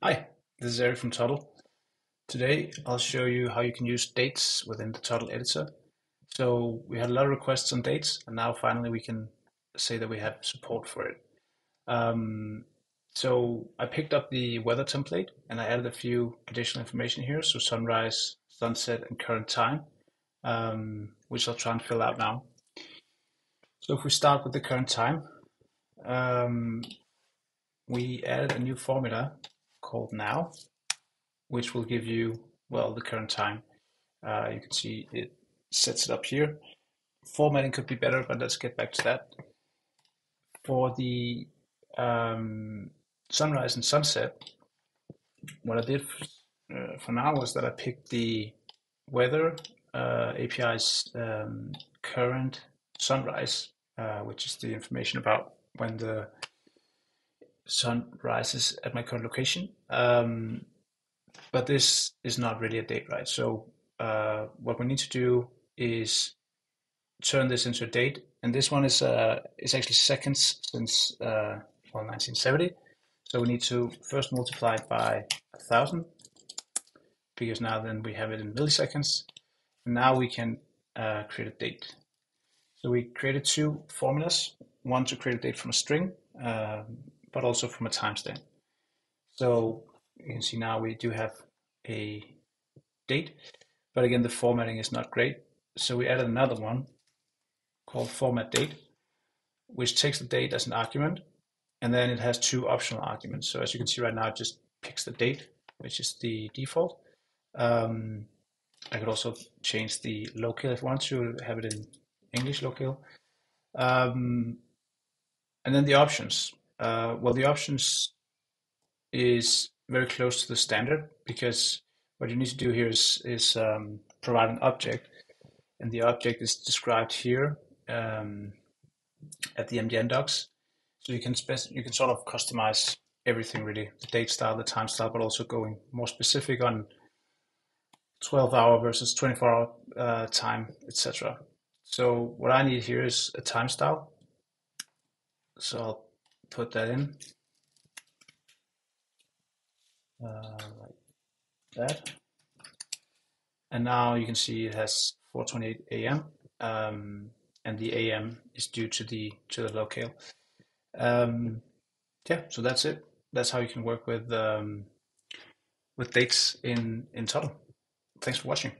Hi, this is Erik from Toddle. Today I'll show you how you can use dates within the Toddle editor. So we had a lot of requests on dates, and now finally we can say that we have support for it. Um, so I picked up the weather template and I added a few additional information here. So sunrise, sunset, and current time, which I'll try and fill out now. So if we start with the current time, um, we added a new formula called now, which will give you, well, the current time. You can see it sets it up here. Formatting could be better, but let's get back to that. For the sunrise and sunset, what I did for now was that I picked the weather API's current sunrise, which is the information about when the sun rises at my current location. But this is not really a date, right? So what we need to do is turn this into a date, and this one is actually seconds since 1970. So we need to first multiply it by 1,000 because now then we have it in milliseconds, and now we can create a date. So we created two formulas: one to create a date from a string, but also from a timestamp. So you can see now we do have a date, but again the formatting is not great. So we added another one called format date, which takes the date as an argument, and then it has two optional arguments. So as you can see right now, it just picks the date, which is the default. I could also change the locale if I want to have it in English locale. Um, and then the options. Well, the options is very close to the standard because what you need to do here is provide an object, and the object is described here at the MDN docs. So you can sort of customize everything really, the date style, the time style, but also going more specific on 12-hour versus 24-hour time, etc. So what I need here is a time style. So I'll put that in like that. And now you can see it has 4:28 a.m. And the AM is due to the locale. Yeah, so that's it. That's how you can work with dates in Toddle. Thanks for watching.